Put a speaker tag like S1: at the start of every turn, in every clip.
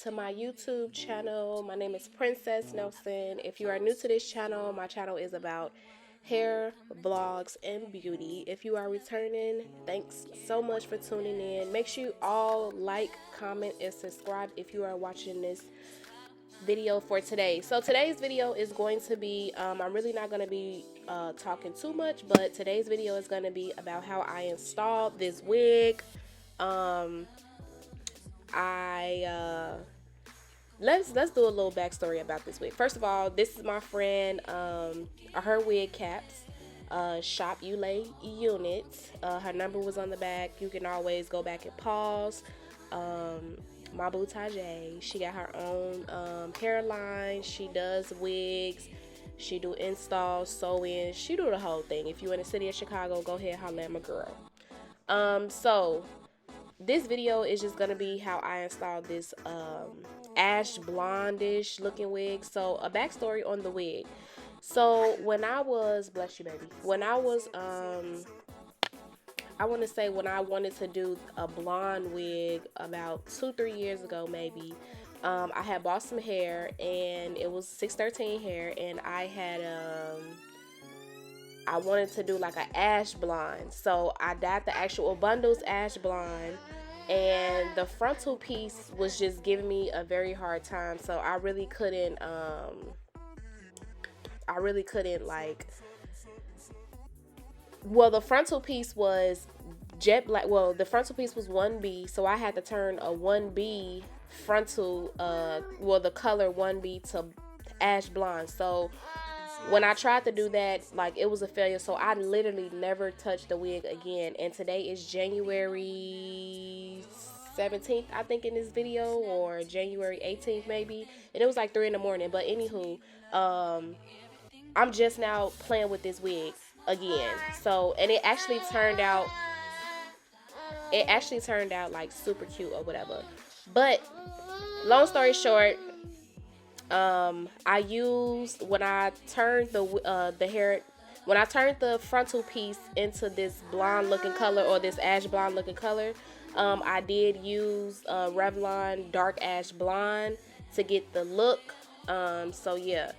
S1: to my YouTube channel. My name is Princess Nelson. If you are new to this channel, my channel is about hair, vlogs, and beauty. If you are returning, thanks so much for tuning in. Make sure you all like, comment, and subscribe if you are watching this video for today. So today's video is going to be, I'm really not going to be talking too much, but today's video is going to be about how I installed this wig. Let's do a little backstory about this wig. First of all, this is my friend, her wig caps, shop Yall units. Her number was on the back. You can always go back and pause. My boo Tajay, she got her own hairline. She does wigs, she do installs, sew-ins, she do the whole thing. If you're in the city of Chicago, go ahead, holla at my girl. So this video is just gonna be how I installed this ash blondish looking wig. So a backstory on the wig. So when I was, bless you baby, when I was I want to say when I wanted to do a blonde wig about 2-3 years ago maybe, I had bought some hair and it was 613 hair, and I had I wanted to do like an ash blonde. So I dyed the actual bundles ash blonde, and the frontal piece was just giving me a very hard time. So I really couldn't like, well, the frontal piece was jet black. Well, the frontal piece was 1B, so I had to turn a 1B frontal, well, the color 1B to ash blonde. So when I tried to do that, like, it was a failure. So I literally never touched the wig again. And today is January 17th, I think, in this video, or January 18th maybe. And it was like 3 in the morning. But anywho, I'm just now playing with this wig again. So, and it actually turned out like super cute or whatever. But long story short, I used, when I turned the frontal piece into this blonde looking color, or this ash blonde looking color, I did use Revlon dark ash blonde to get the look. So yeah,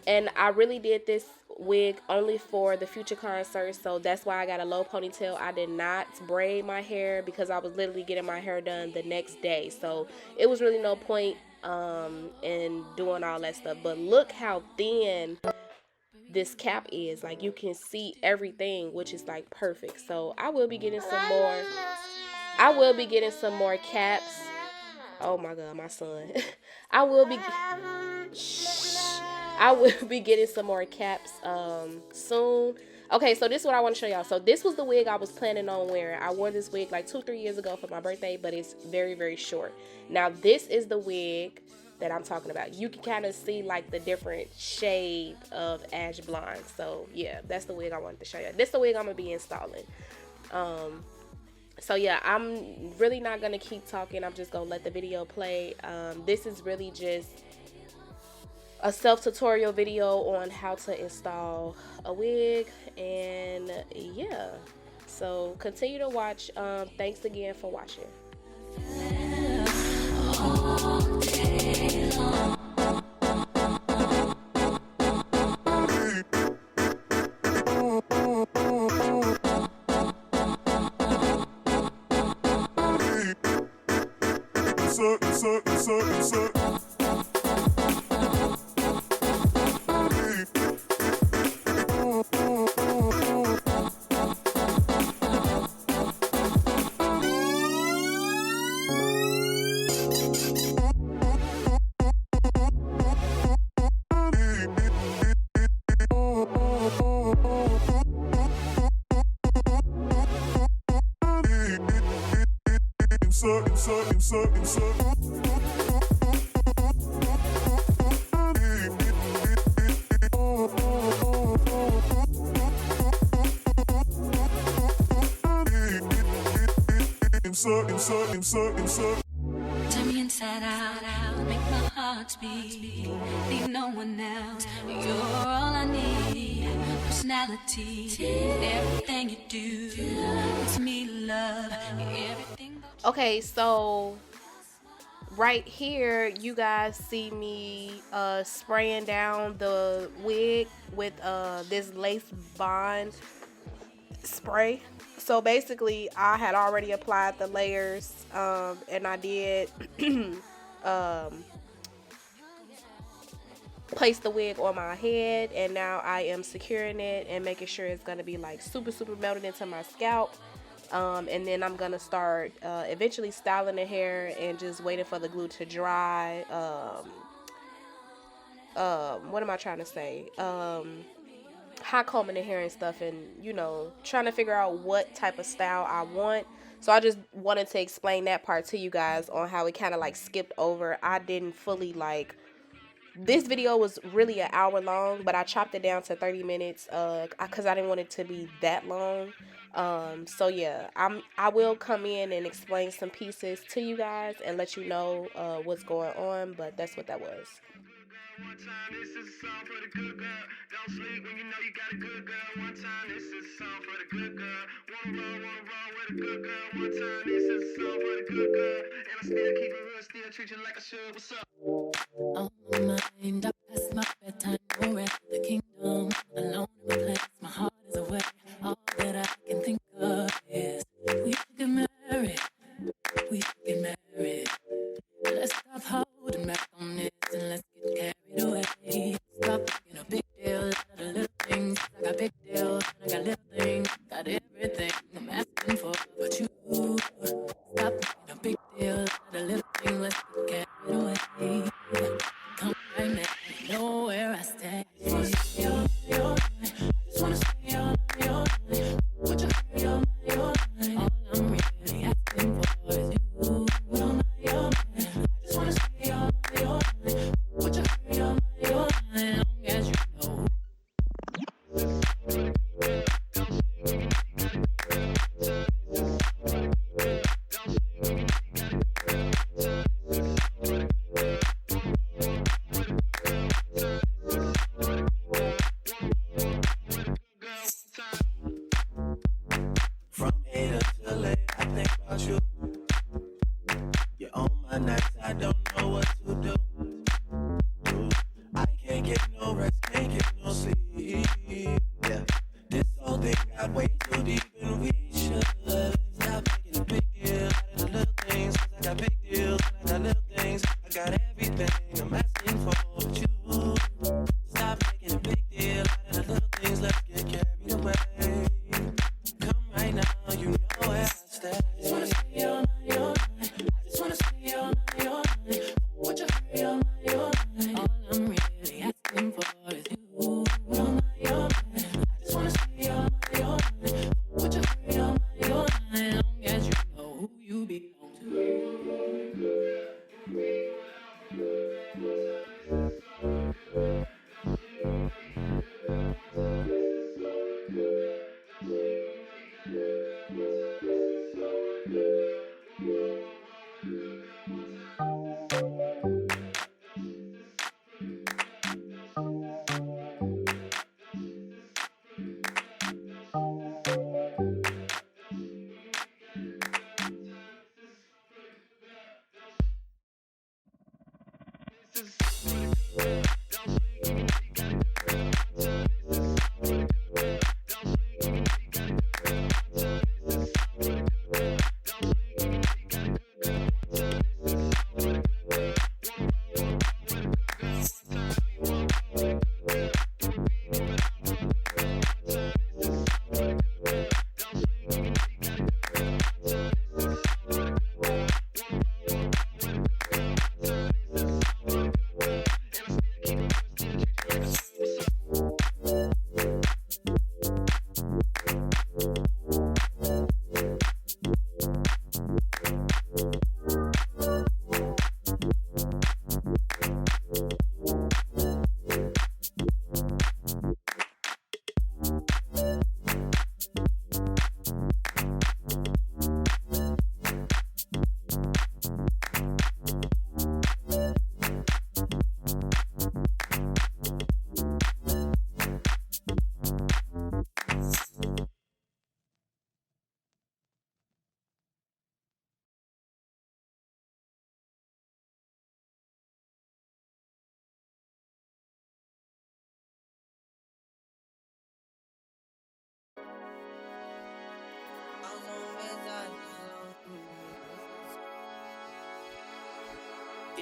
S1: and I really did this wig only for the future concert, so that's why I got a low ponytail. I did not braid my hair because I was literally getting my hair done the next day, so it was really no point in doing all that stuff. But look how thin this cap is. Like, you can see everything, which is like perfect. So I will be getting some more caps. Oh my god, my son. I will be getting some more caps soon. Okay, so this is what I want to show y'all. So this was the wig I was planning on wearing. I wore this wig like 2-3 years ago for my birthday, but it's very, very short. Now this is the wig that I'm talking about. You can kind of see like the different shade of ash blonde. So yeah, that's the wig I wanted to show you. This is the wig I'm gonna be installing. So yeah, I'm really not gonna keep talking. I'm just gonna let the video play. This is really just a self-tutorial video on how to install a wig, and yeah, so continue to watch. Thanks again for watching.
S2: Turn me inside out, make my heart beat. Leave no one else, you're all I need. Personality, everything you do, it's me love, everything.
S1: Okay, so right here you guys see me spraying down the wig with this lace bond spray. So basically I had already applied the layers, and I did um, place the wig on my head, and now I am securing it and making sure it's going to be like super melted into my scalp. And then I'm gonna start eventually styling the hair and just waiting for the glue to dry. What am I trying to say? Hot combing the hair and stuff, and trying to figure out what type of style I want. So I just wanted to explain that part to you guys on how it kind of like skipped over. I didn't fully like. This video was really an hour long, but I chopped it down to 30 minutes because I didn't want it to be that long. So yeah, I will come in and explain some pieces to you guys and let you know what's going on, but that's what that was. One time, this is a song for the good girl. Don't sleep when you know you got a good girl. One time, this is a song for the good girl. Wanna roll with a good girl. One time, this is a song for the good girl. And I still keep it real, still treat you like I should. What's up? On my mind, I pass my bedtime, no rest the kingdom. Alone in my place, my heart is away. All that I can think of is we should get married. We should get married. Let's stop holding back on this and let's get carried away. Stop making a big deal out of the little things. I got big deals and I got little things. Got everything I'm asking for, but you stop making a big deal out of the little things. Let's get carried away. Come right now, you know where I stay. I just wanna stay all night. I just wanna stay all night. Would you hurry all night? All I'm really asking for is you. All night. I just wanna stay all night. Would you hurry all night? Long as you know. From A to LA, I think about you. You're on my nights, I don't know what to do. I can't get no rest, can't get no sleep. Yeah, this whole thing got way too deep, and we should stop making a big deal out of the little things. 'Cause I got big deals and I got little things. I got everything I'm asking for, but you stop making a big deal out of the little things. Let's get carried away. Come right now, you know where I stay. I just wanna stay all night, all night. I just wanna stay all night, all night. Would you hurry all night, all night? All I'm really asking for is you. All night, all night. I just wanna stay all night, all night. Would you hurry all night, all night? Long as you know who you belong to.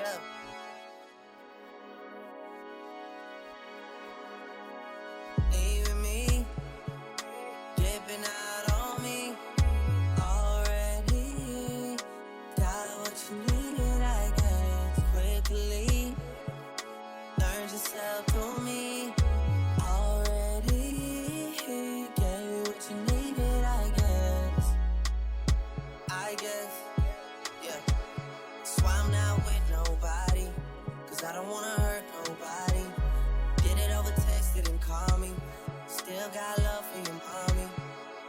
S2: Yeah. Leaving me, dipping out on me already. Got what you needed, I guess. Quickly, learn yourself to me already. Gave you what you needed, I guess. Yeah. So I'm not with nobody, cause I don't wanna hurt nobody. Did it over text, didn't call me. Still got love for your mommy.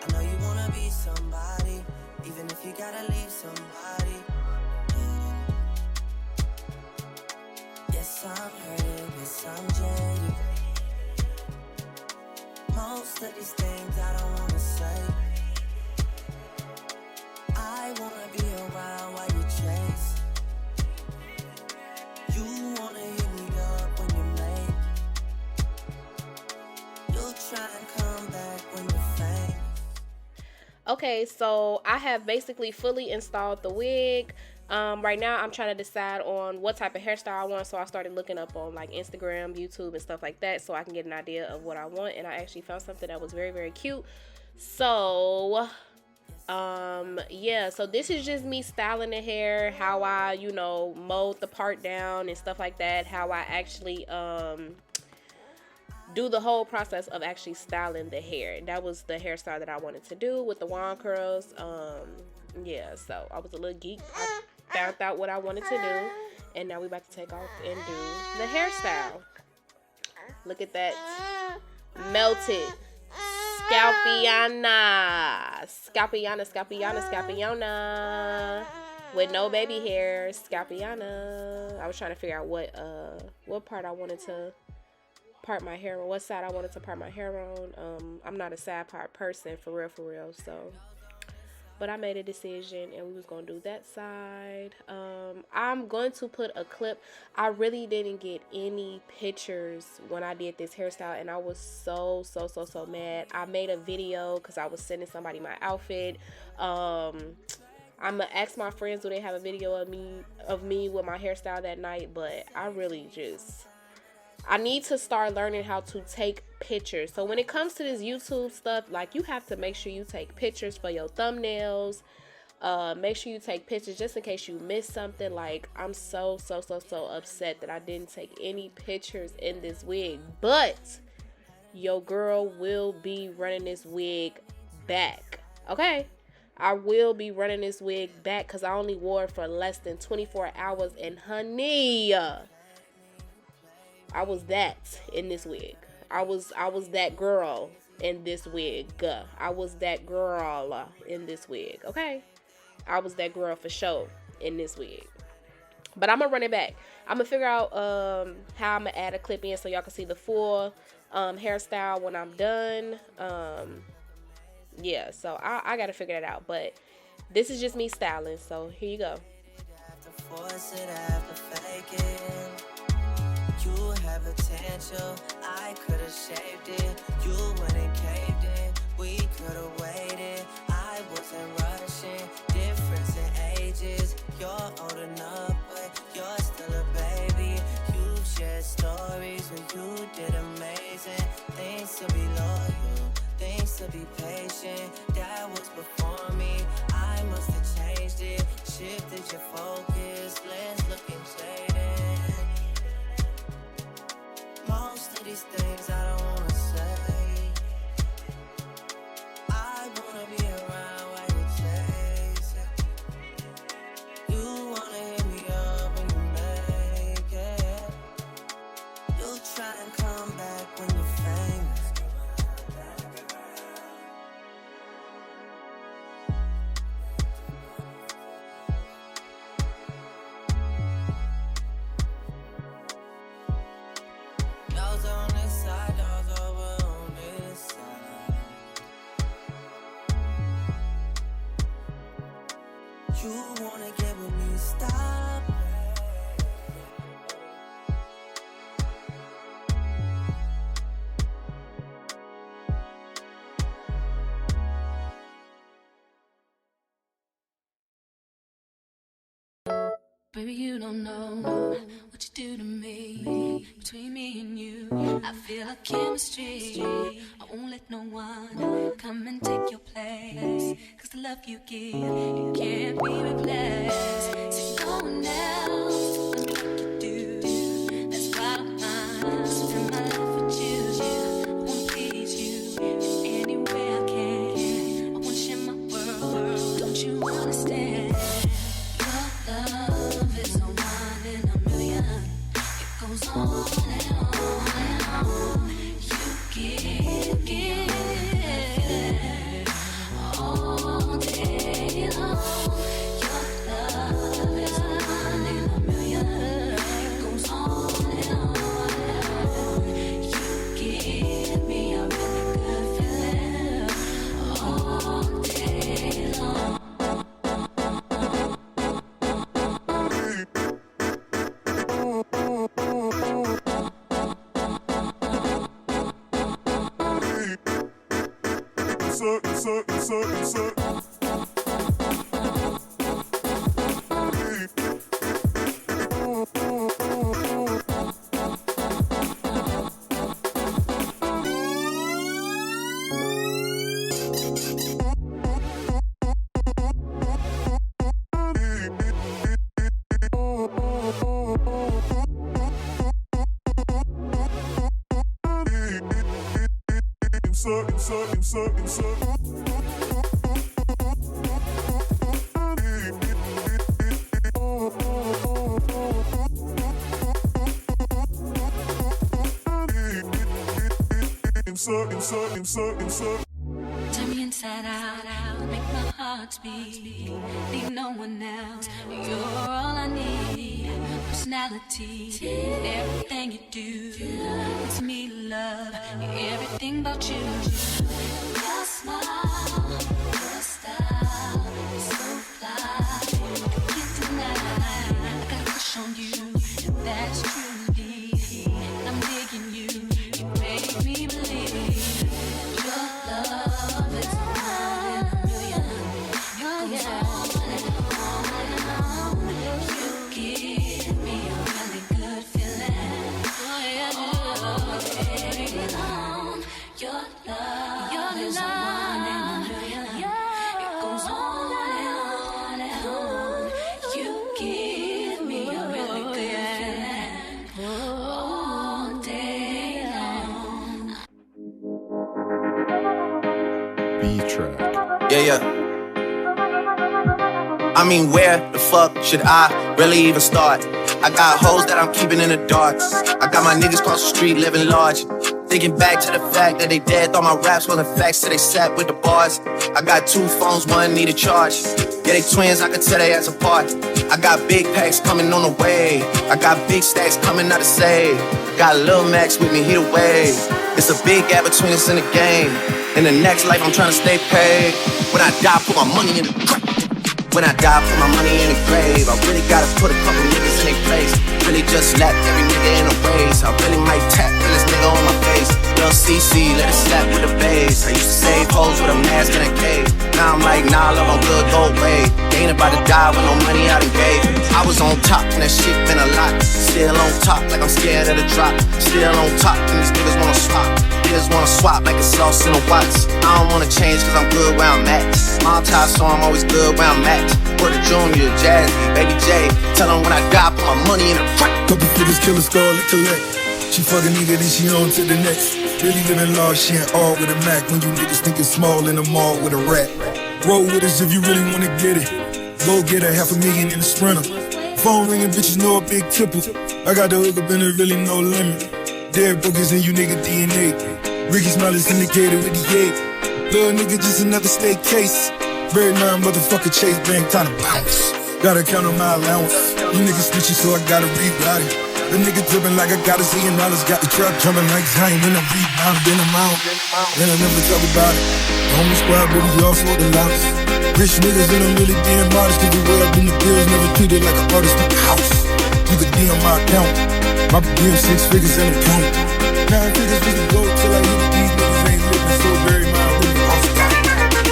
S2: I know you wanna be somebody, even if you gotta leave somebody. Yes, I'm hurting, yes, I'm jaded. Most of these things I don't wanna say. I wanna be around while you chase. You wanna hit me up when you're late. You'll try and come back when you're famous.
S1: Okay, so I have basically fully installed the wig. Right now I'm trying to decide on what type of hairstyle I want, so I started looking up on like Instagram, YouTube, and stuff like that, so I can get an idea of what I want. And I actually found something that was very, very cute. So yeah, so this is just me styling the hair, how I, you know, mowed the part down and stuff like that, how I actually do the whole process of actually styling the hair. That was the hairstyle that I wanted to do with the wand curls. Yeah, so I was a little geek. I found out what I wanted to do, and now we about to take off and do the hairstyle. Look at that melted scalpiana, with no baby hair. Scalpiana. I was trying to figure out what part I wanted to part my hair on, what side I wanted to part my hair on. I'm not a side part person for real, so, but I made a decision and we was gonna do that side. I'm going to put a clip. I really didn't get any pictures when I did this hairstyle, and I was so mad. I made a video because I was sending somebody my outfit. I'm gonna ask my friends, do they have a video of me with my hairstyle that night, but I need to start learning how to take pictures. So when it comes to this YouTube stuff, like, you have to make sure you take pictures for your thumbnails. Make sure you take pictures just in case you miss something. Like, I'm so upset that I didn't take any pictures in this wig. But your girl will be running this wig back. Okay? I will be running this wig back because I only wore it for less than 24 hours. And honey, I was that in this wig. I was that girl in this wig. I was that girl in this wig. Okay? I was that girl for sure in this wig. But I'm going to run it back. I'm going to figure out how I'm going to add a clip in so y'all can see the full hairstyle when I'm done. Yeah, so I got to figure that out. But this is just me styling. So here you go.
S2: You have potential, I could've shaped it. You wouldn't caved in, we could've waited. I wasn't rushing, difference in ages. You're old enough, but you're still a baby. You shared stories when you did amazing. Things to be loyal, things to be patient. That was before me, I must have changed it. Shifted your focus, lens looking jaded. Most of these things I don't wanna say. I wanna be around while you chase it. You wanna hit me up when you make it. You'll try and come back when you're famous. Those on this side, those over on this side. You wanna get with me, stop. Baby, you don't know what you do to me. Between me and you, I feel a chemistry. I won't let no one come and take your place. Cause the love you give, it can't be replaced. See, no one else can do what you do. That's why I'm mine. Spend my life with you. I wanna please you in any way I can. I wanna share my world. Don't you understand? Love is a one in a million. It goes on and on and on. You give all day long. Your love is a one in a million. It goes on and on and on. You give me a really good feeling all day long. Turn me inside out, make my heart speed. Need no one else, you're all I need. Personality, everything you do, it's me love, everything about you. Your smile, your style, so fly, I can't deny. I got a crush on you, that's true indeed. And I'm digging you, you make me believe. Your love is one in a million. It goes on and on. You give me a really good feeling. All day long. Your love is one in a million. It goes on and on. You give me a really good feeling all day long.
S3: B-Track.
S4: Yeah. I mean, where the fuck should I really even start? I got hoes that I'm keeping in the dark. I got my niggas across the street living large. Thinking back to the fact that they dead, thought my raps wasn't facts, so they sat with the bars. I got 2 phones, one need a charge. Yeah, they twins, I could tell they ass apart. I got big packs coming on the way. I got big stacks coming out to save. Got Lil Max with me, he the wave. It's a big gap between us in the game. In the next life, I'm trying to stay paid. When I die, put my money in the grave. When I die, put my money in the grave. I really gotta put a couple niggas in their place. Really just slap every nigga in a race. I really might tap this nigga on my face. Lil CC, let it slap with the bass. I used to save hoes with a mask in a cave. Now I'm like, nah, love, I'm good, go away. They ain't about to die with no money I done gave. I was on top and that shit been a lot. Still on top like I'm scared of the drop. Still on top and these niggas wanna swap. Niggas wanna swap like it's sauce in a watch. I don't wanna change cause I'm good where I'm at. Small tie so I'm always good where I'm at. Word of Junior, Jazzy, Baby J. Tell them when I die, put my money in the front.
S5: Couple figures, kill a star, lick collect. She fuck a nigga, then she on to the next. Really living large, she ain't all with a Mac. When you niggas thinking small in the mall with a rat. Roll with us if you really wanna get it. Go get a $500,000 in a Sprinter. Phone ringing, bitches know a big tipple. I got the hook up and there really no limit. Derek Bookers in you nigga DNA. Ricky Smiley syndicated with the egg. Little nigga just another state case. Very nine motherfucker Chase Bank time to bounce. Gotta count on my allowance. You niggas snitching so I gotta reroute it. The nigga drippin' like I got $1 zillion. Got the truck jumping like Zion when I rebound. Then I'm out. Then I never talk about it. The homie squad, but we all for the loudest. Rich niggas and I'm really being modest. Cause the way I've been the bills never treated like an artist in the house. You could be on my account. My DM 6 figures and I'm counting. 9 figures we can go till I hit these niggas ain't living so very mild. Really off.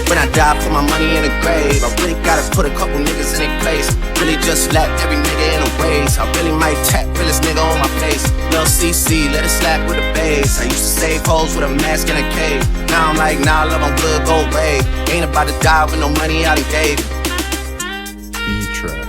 S4: When I die, put my money in the grave. I really gotta put a couple niggas in their place. Really just slap every nigga in a waist. I really might tap realest nigga on my face. Lil CC, let it slap with a bass. I used to save hoes with a mask in a cave. Now I'm like, nah, love, I'm good, go away. Ain't about to die with no money I done gave.
S3: B-Track.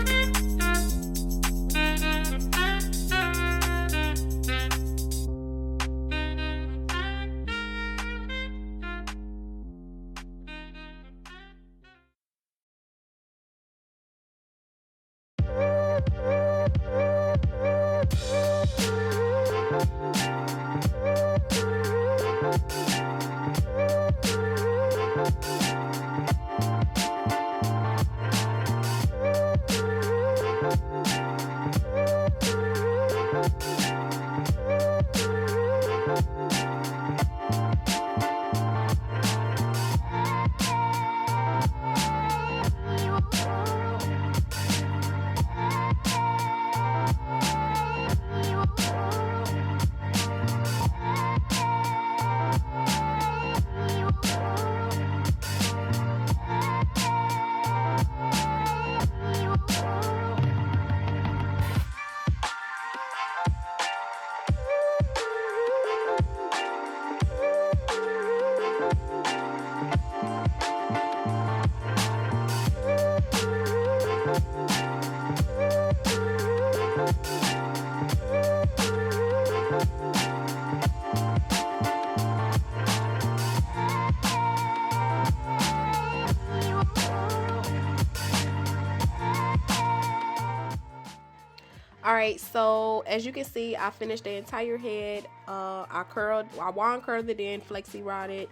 S1: Alright, so as you can see, I finished the entire head. I wand curled it in, flexi rotted,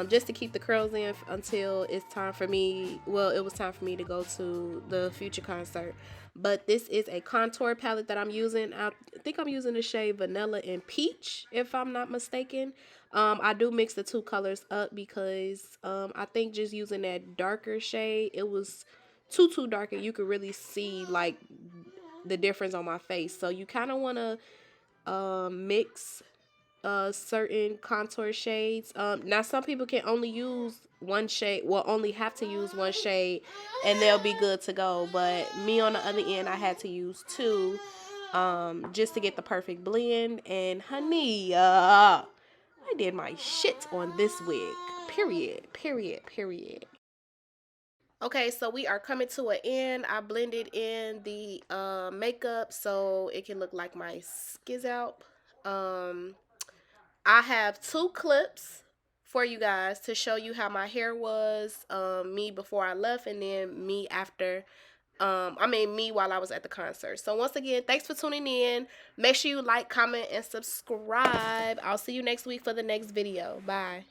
S1: just to keep the curls in until it's time for me. Well, it was time for me to go to the future concert. But this is a contour palette that I'm using. I think I'm using the shade Vanilla and Peach, if I'm not mistaken. I do mix the two colors up because I think just using that darker shade, it was too dark, and you could really see like the difference on my face. So you kind of want to mix certain contour shades. Now some people can only use one shade, well, only have to use one shade, and they'll be good to go. But me, on the other end, I had to use two, just to get the perfect blend. And honey, I did my shit on this wig. Period. Okay, so we are coming to an end. I blended in the makeup so it can look like my skiz out. I have two clips for you guys to show you how my hair was, me before I left, and then me after. Me while I was at the concert. So once again, thanks for tuning in. Make sure you like, comment, and subscribe. I'll see you next week for the next video. Bye.